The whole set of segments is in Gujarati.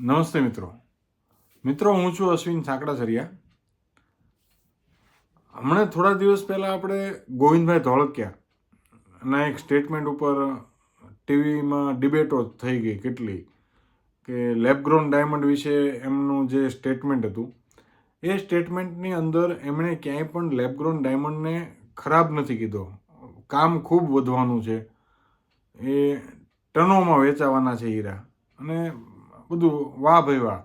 નમસ્તે મિત્રો હું છું અશ્વિન સાંકળાસરિયા. હમણાં થોડા દિવસ પહેલાં આપણે ગોવિંદભાઈ ધોળકિયાના એક સ્ટેટમેન્ટ ઉપર ટીવીમાં ડિબેટો થઈ ગઈ કેટલી, કે લેબગ્રોન ડાયમંડ વિશે એમનું જે સ્ટેટમેન્ટ હતું એ સ્ટેટમેન્ટની અંદર એમણે ક્યાંય પણ લેબગ્રોન ડાયમંડને ખરાબ નથી કીધો. કામ ખૂબ વધવાનું છે, એ ટનોમાં વેચાવાના છે હીરા અને બધું વાહ ભાઈ વાહ.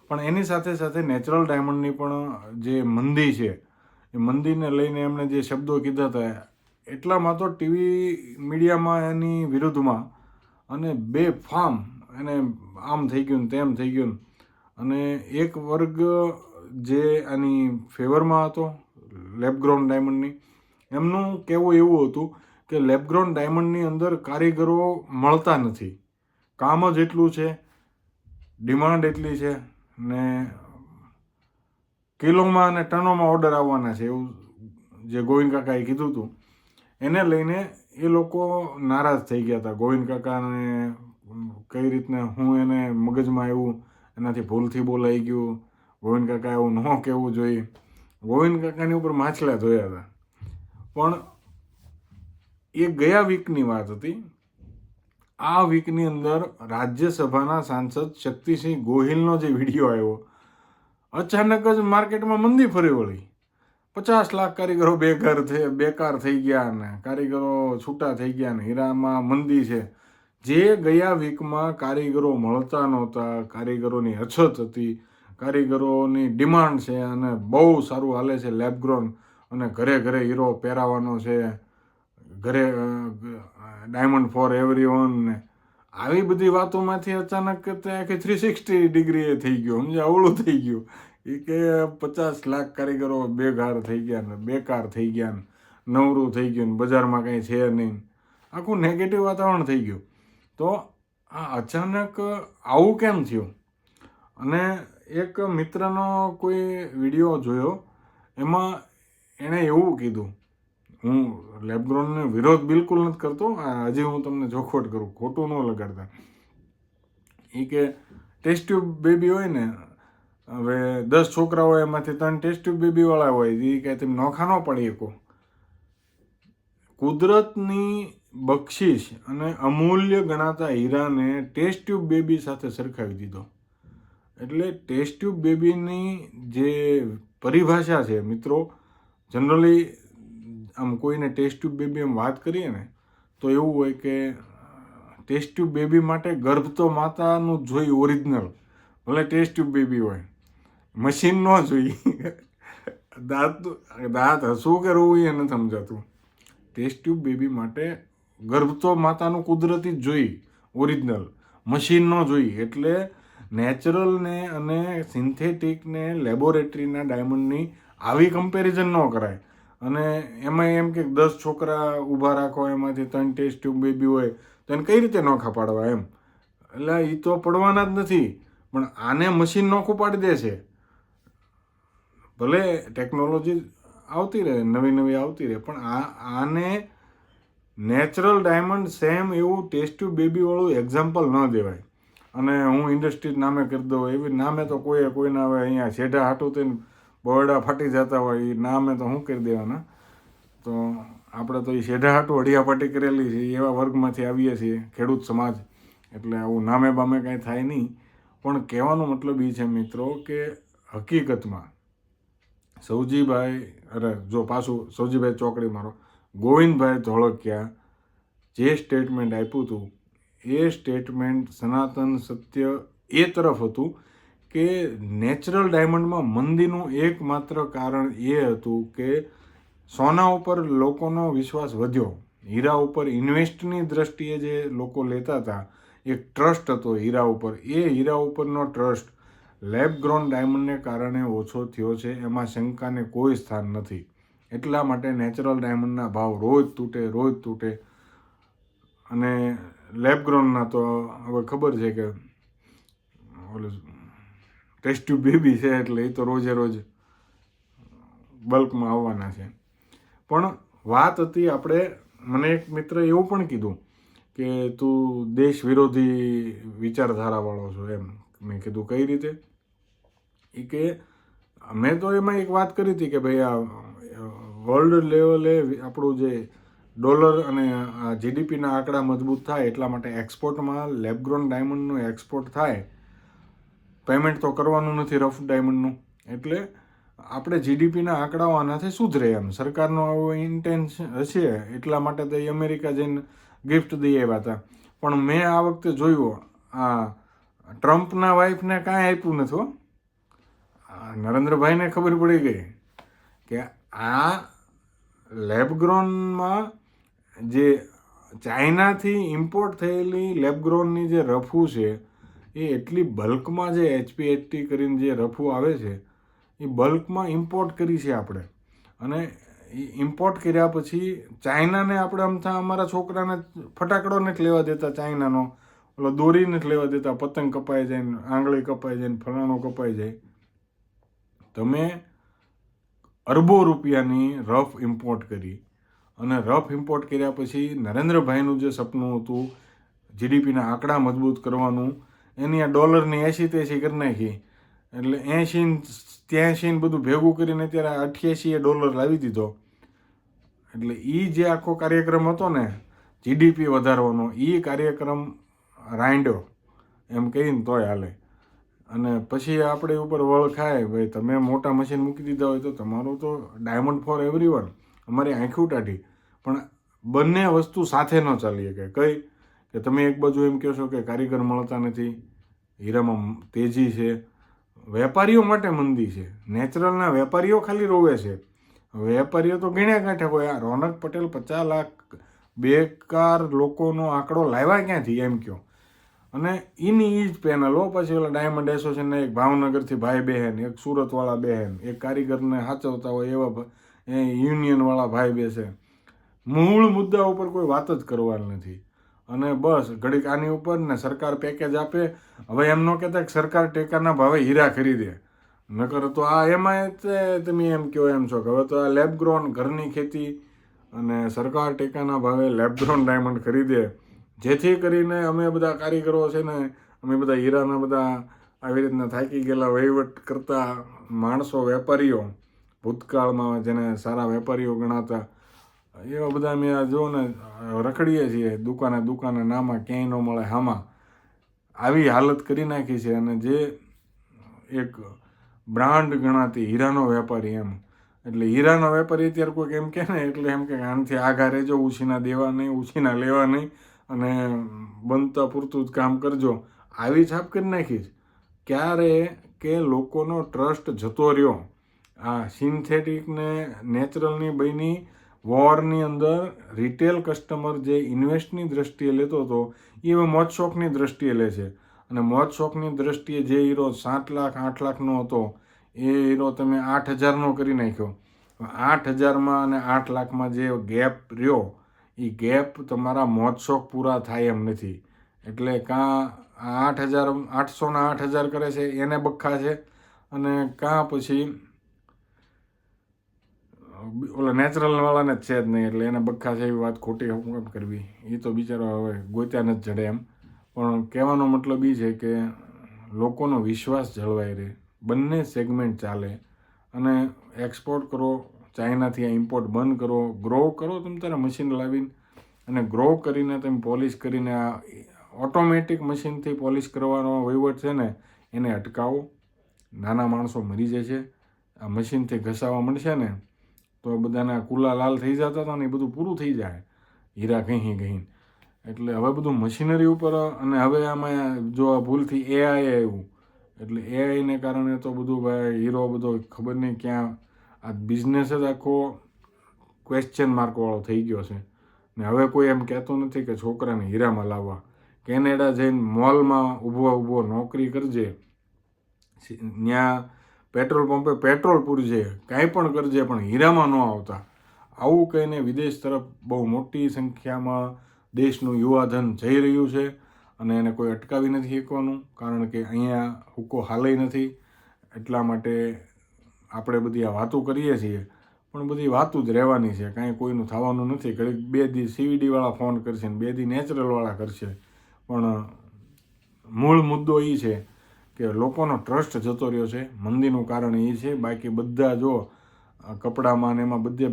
પણ એની સાથે સાથે નેચરલ ડાયમંડની પણ જે મંદી છે એ મંદીને લઈને એમણે જે શબ્દો કીધા હતા એટલામાં તો ટીવી મીડિયામાં એની વિરુદ્ધમાં અને બેફામ એને આમ થઈ ગયું ને તેમ થઈ ગયું. અને એક વર્ગ જે આની ફેવરમાં હતો લેબગ્રોન ડાયમંડની, એમનું કહેવું એવું હતું કે લેબગ્રોન ડાયમંડની અંદર કારીગરો મળતા નથી, કામ જ એટલું છે, ડિમાન્ડ એટલી છે ને કિલોમાં અને ટનોમાં ઓર્ડર આવવાના છે, એવું જે ગોવિંદ કાકાએ કીધું હતું. એને લઈને એ લોકો નારાજ થઈ ગયા હતા. ગોવિંદ કાકાને કઈ રીતના હું એને મગજમાં એવું એનાથી ભૂલથી બોલાઈ ગયું, ગોવિંદ કાકા એવું ન કહેવું જોઈએ, ગોવિંદ કાકાની ઉપર માછલા ધોયા હતા. પણ એ ગયા વીકની વાત હતી. આ વીકની અંદર રાજ્યસભાના સાંસદ શક્તિસિંહ ગોહિલનો જે વિડીયો આવ્યો, અચાનક જ માર્કેટમાં મંદી ફરી વળી. 50 લાખ કારીગરો બેકાર થઈ ગયા ને કારીગરો છૂટા થઈ ગયા ને હીરામાં મંદી છે. જે ગયા વીકમાં કારીગરો મળતા નહોતા, કારીગરોની અછત હતી, કારીગરોની ડિમાન્ડ છે અને બહુ સારું હાલે છે લેબગ્રોન, અને ઘરે ઘરે હીરો પહેરાવાનો છે, ઘરે ડાયમંડ ફોર એવરીવન ને આવી બધી વાતોમાંથી અચાનક આખી 360 ડિગ્રી એ થઈ ગયો, સમજે અવળું થઈ ગયું. એ કે 50 લાખ કારીગરો બેકાર થઈ ગયા ને બેકાર થઈ ગયા ને નવરું થઈ ગયું ને બજારમાં કંઈ છે નહીં, આખું નેગેટિવ વાતાવરણ થઈ ગયું. તો આ અચાનક આવું કેમ થયું? અને એક મિત્રનો કોઈ વિડીયો જોયો, એમાં એણે એવું કીધું, હું લેબગ્રોનનો વિરોધ બિલકુલ નથી કરતો, હજી હું તમને ચોખવટ કરું, ખોટું ન લગાડતા. એ કે ટેસ્ટ ટ્યુબ બેબી હોય ને, હવે 10 છોકરા હોય એમાંથી 3 ટેસ્ટ ટ્યુબ બેબીવાળા હોય, એ કે તમે નોખા ન પડી શકો. કુદરતની બક્ષિસ અને અમૂલ્ય ગણાતા હીરાને ટેસ્ટ ટ્યુબ બેબી સાથે સરખાવી દીધો. એટલે ટેસ્ટ ટ્યુબ બેબીની જે પરિભાષા છે મિત્રો, જનરલી આમ કોઈને ટેસ્ટ ટ્યુબ બેબી એમ વાત કરીએ ને તો એવું હોય કે ટેસ્ટ ટ્યુબ બેબી માટે ગર્ભ તો માતાનું જ જોઈએ ઓરિજિનલ, ભલે ટેસ્ટ ટ્યુબ બેબી હોય, મશીન ન જોઈએ. દાંત હસવું કે રોવું એ નથી સમજાતું. ટેસ્ટ ટ્યુબ બેબી માટે ગર્ભ તો માતાનું કુદરતી જ જોઈએ, ઓરિજિનલ, મશીન ન જોઈએ. એટલે નેચરલને અને સિન્થેટિકને લેબોરેટરીના ડાયમંડની આવી કમ્પેરિઝન ન કરાય. અને એમાં એમ કે 10 છોકરા ઊભા રાખો, એમાંથી 3 ટેસ્ટ ટ્યુબ બેબી હોય, તો એને કઈ રીતે નોખા પાડવા એમ? એટલે એ તો પડવાના જ નથી, પણ આને મશીન નોખું પાડી દે છે. ભલે ટેકનોલોજી આવતી રહે, નવી નવી આવતી રહે, પણ આને નેચરલ ડાયમંડ સેમ એવું ટેસ્ટ ટ્યુબ બેબીવાળું એક્ઝામ્પલ ન દેવાય. અને હું ઇન્ડસ્ટ્રીઝ નામે કરી દઉં, એવી નામે તો કોઈના હવે અહીંયા શેઢા હાટું થઈને બરડા ફાટી જતા હોય, એ નામે તો શું કરી દેવાના. તો આપણે તો એ શેઢા હાટું હડિયાપાટી કરેલી છે એવા વર્ગમાંથી આવીએ છીએ, ખેડૂત સમાજ, એટલે આવું નામે બામે કાંઈ થાય નહીં. પણ કહેવાનો મતલબ એ છે મિત્રો કે હકીકતમાં સૌજીભાઈ ચોકડી મારો, ગોવિંદભાઈ ધોળકિયા જે સ્ટેટમેન્ટ આપ્યું હતું એ સ્ટેટમેન્ટ સનાતન સત્ય એ તરફ હતું કે નેચરલ ડાયમંડમાં મંદીનું એકમાત્ર કારણ એ હતું કે સોના ઉપર લોકોનો વિશ્વાસ વધ્યો, હીરા ઉપર ઇન્વેસ્ટની દ્રષ્ટિએ જે લોકો લેતા હતા, એક ટ્રસ્ટ હતો હીરા ઉપર, એ હીરા ઉપરનો ટ્રસ્ટ લેબગ્રોન ડાયમંડને કારણે ઓછો થયો છે, એમાં શંકાને કોઈ સ્થાન નથી. એટલા માટે નેચરલ ડાયમંડના ભાવ રોજ તૂટે. અને લેબગ્રોનના તો હવે ખબર છે કે ઓલું ટેસ્ટ ટ્યુબ બેબી છે, એટલે એ તો રોજે રોજ બલ્કમાં આવવાના છે. પણ વાત હતી મને એક મિત્ર એવું પણ કીધું કે તું દેશ વિરોધી વિચારધારાવાળો છો એમ, મેં કીધું કઈ રીતે? એ કે મેં તો એમાં એક વાત કરી હતી કે ભાઈ આ વર્લ્ડ લેવલે આપણું જે ડોલર અને જીડીપીના આંકડા મજબૂત થાય એટલા માટે એક્સપોર્ટમાં લેબગ્રોન ડાયમંડનું એક્સપોર્ટ થાય. પેમેન્ટ તો કરવાનું નથી રફ ડાયમંડનું, એટલે આપણે જીડીપીના આંકડાઓ આનાથી સુધરે એમ સરકારનો આવો ઇન્ટેન્શન હશે એટલા માટે તો એ અમેરિકા જઈને ગિફ્ટ દઈ આવ્યા હતા. પણ મેં આ વખતે જોયું આ ટ્રમ્પના વાઈફને કાંઈ આપ્યું નથી. નરેન્દ્રભાઈને ખબર પડી ગઈ કે આ લેબગ્રોનમાં જે ચાઇનાથી ઇમ્પોર્ટ થયેલી લેબગ્રોનની જે રફુ છે એ એટલી બલ્કમાં જે HPHT કરીને જે રફુ આવે છે એ બલ્કમાં ઇમ્પોર્ટ કરી છે આપણે. અને એ ઇમ્પોર્ટ કર્યા પછી ચાઇનાને આપણે અમથા અમારા છોકરાને ફટાકડો નથી લેવા દેતા, ચાઇનાનો ઓલો દોરી નથી લેવા દેતા, પતંગ કપાઈ જાય ને આંગળી કપાઈ જાય ને ફલાણો કપાઈ જાય. તમે અરબો રૂપિયાની રફ ઇમ્પોર્ટ કરી અને રફ ઇમ્પોર્ટ કર્યા પછી નરેન્દ્રભાઈનું જે સપનું હતું જીડીપીના આંકડા મજબૂત કરવાનું, એની આ ડોલરની 80-83 કરી નાખી. એટલે 80-83 બધું ભેગું કરીને અત્યારે $88 લાવી દીધો. એટલે એ જે આખો કાર્યક્રમ હતો ને જીડીપી વધારવાનો, એ કાર્યક્રમ રાંડ્યો એમ કહીને તોય હાલે. અને પછી આપણે ઉપર વળ ખાય ભાઈ તમે મોટા મશીન મૂકી દીધા હોય તો તમારું તો ડાયમંડ ફોર એવરીવન, અમારી આંખું ટાઢી. પણ બંને વસ્તુ સાથે ન ચાલીએ કે તમે એક બાજુ એમ કહો છો કે કારીગર મળતા નથી, હીરામાં તેજી છે, વેપારીઓ માટે મંદી છે, નેચરલના વેપારીઓ ખાલી રોવે છે. વેપારીઓ તો ગણ્યા કાંઠે હોય. આ રોનક પટેલ 50 લાખ બેકાર લોકોનો આંકડો લાવ્યા ક્યાંથી એમ કહો. અને એની એ જ પેનલો પછી ઓલા ડાયમંડ એસોસિએશનના એક ભાવનગરથી ભાઈ બહેન, એક સુરતવાળા બહેન, એક કારીગરને સાચવતા હોય એવા યુનિયનવાળા ભાઈ બેસે. મૂળ મુદ્દા ઉપર કોઈ વાત જ કરવાની નથી. અને બસ ઘડીક આની ઉપર ને સરકાર પેકેજ આપે. હવે એમ ન કહેતા કે સરકાર ટેકાના ભાવે હીરા ખરીદે, નકર તો આ એમાં તમે એમ કહો એમ છો કે હવે તો આ લેબગ્રોન ઘરની ખેતી અને સરકાર ટેકાના ભાવે લેબગ્રોન ડાયમંડ ખરીદે, જેથી કરીને અમે બધા કારીગરો છે ને અમે બધા હીરાના બધા આવી રીતના થાકી ગયેલા વહીવટ કરતા માણસો, વેપારીઓ, ભૂતકાળમાં જેને સારા વેપારીઓ ગણાતા એવા બધા અમે આ જો ને રખડીએ છીએ દુકાને નામાં ક્યાંય ન મળે હામાં. આવી હાલત કરી નાખી છે. અને જે એક બ્રાન્ડ ગણાતી હીરાનો વેપારી એમ, એટલે હીરાનો વેપારી અત્યારે કોઈક એમ કહે ને એટલે એમ કે આનાથી આઘા રહેજો, ઉછીના દેવા નહીં, ઉછીના લેવા નહીં અને બનતા પૂરતું જ કામ કરજો, આવી છાપ કરી નાખીશ. ક્યારે કે લોકોનો ટ્રસ્ટ જતો રહ્યો. આ સિન્થેટિકને નેચરલની બની વોરની અંદર રિટેલ કસ્ટમર જે ઇન્વેસ્ટની દ્રષ્ટિએ લેતો હતો એ હવે મોજ શોખની દ્રષ્ટિએ લે છે. અને મોજ શોખની દ્રષ્ટિએ જે હીરો 7 લાખ 8 લાખનો હતો એ હીરો તમે 8,000નો કરી નાખ્યો. 8,000માં અને 8 લાખમાં જે ગેપ રહ્યો એ ગેપ તમારા મોજ શોખ પૂરા થાય એમ નથી. એટલે કાં 8,000 800ના 8,000 કરે છે એને બખ્ખા છે, અને કાં પછી ઓલા નેચરલવાળાને જ છે જ નહીં એટલે એને બખ્ખા છે. એવી વાત ખોટી હું કરવી, એ તો બિચારો હવે ગોત્યા નથી જડે એમ. પણ કહેવાનો મતલબ એ છે કે લોકોનો વિશ્વાસ જળવાઈ રહે, બંને સેગમેન્ટ ચાલે. અને એક્સપોર્ટ કરો, ચાઇનાથી આ ઇમ્પોર્ટ બંધ કરો, ગ્રો કરો તમે તારા મશીન લાવીને, અને ગ્રો કરીને તમે પોલિશ કરીને આ ઓટોમેટિક મશીનથી પોલિશ કરવાનો વહીવટ છે ને એને અટકાવો. નાના માણસો મરી જાય છે. આ મશીનથી ઘસાવા મળશે ને તો બધાના કુલા લાલ થઈ જતા હતા ને એ બધું પૂરું થઈ જાય હીરા ઘહી. એટલે હવે બધું મશીનરી ઉપર. અને હવે આમાં જો આ ભૂલથી AI આવ્યું એટલે AIને કારણે તો બધું ભાઈ હીરો બધો ખબર નહીં ક્યાં આ બિઝનેસ જ આખો ક્વેશ્ચન માર્કવાળો થઈ ગયો છે. ને હવે કોઈ એમ કહેતું નથી કે છોકરાને હીરામાં લાવવા. કેનેડા જઈને મોલમાં ઊભો નોકરી કરજે, ત્યાં પેટ્રોલ પંપે પેટ્રોલ પૂરજે, કાંઈ પણ કરજે, પણ હીરામાં ન આવતા. આવું કહીને વિદેશ તરફ બહુ મોટી સંખ્યામાં દેશનું યુવાધન જઈ રહ્યું છે. અને એને કોઈ અટકાવી નથી શકવાનું, કારણ કે અહીંયા હુક્કો હાલય નથી. એટલા માટે આપણે બધી આ વાતો કરીએ છીએ, પણ બધી વાતું જ રહેવાની છે, કાંઈ કોઈનું થવાનું નથી. ઘડીક 2 દી CVD-વાળા ફોન કરશે ને 2 દી નેચરલવાળા કરશે. પણ મૂળ મુદ્દો એ છે કે લોકોનો ટ્રસ્ટ જતો રહ્યો છે. મંદીનું કારણ એ છે. બાકી બધા જો કપડામાં ને એમાં બધે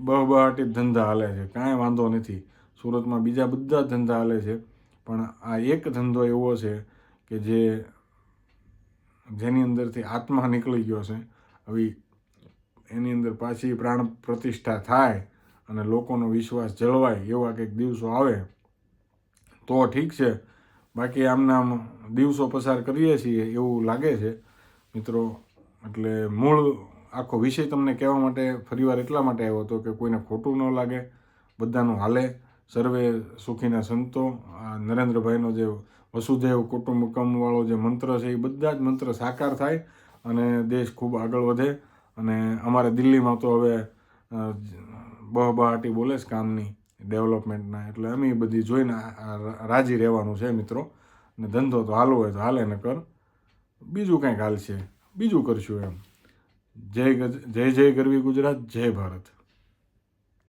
બહબહાટી ધંધા હાલે છે, કાંઈ વાંધો નથી. સુરતમાં બીજા બધા ધંધા હાલે છે, પણ આ એક ધંધો એવો છે કે જેની અંદરથી આત્મા નીકળી ગયો છે. હવે એની અંદર પાછી પ્રાણ પ્રતિષ્ઠા થાય અને લોકોનો વિશ્વાસ જળવાય એવા કંઈક દિવસો આવે તો ઠીક છે. બાકી આમના આમ દિવસો પસાર કરીએ છીએ એવું લાગે છે મિત્રો. એટલે મૂળ આખો વિષય તમને કહેવા માટે ફરીવાર એટલા માટે આવ્યો હતો કે કોઈને ખોટું ન લાગે, બધાનું હાલે, સર્વે સુખીના સંતો. આ નરેન્દ્રભાઈનો જે વસુધૈવ કુટુંબકમવાળો જે મંત્ર છે એ બધા જ મંત્ર સાકાર થાય અને દેશ ખૂબ આગળ વધે. અને અમારે દિલ્હીમાં તો હવે બહબહાટી બોલે છે કામની, ડેવલપમેન્ટના, એટલે અમે બધી જોઈને રાજી રહેવાનું છે મિત્રો. ને ધંધો તો હાલવો હોય તો હાલે, ન કર બીજું કંઈક હાલશે, બીજું કરશું એમ. જય જય ગરવી ગુજરાત, જય ભારત.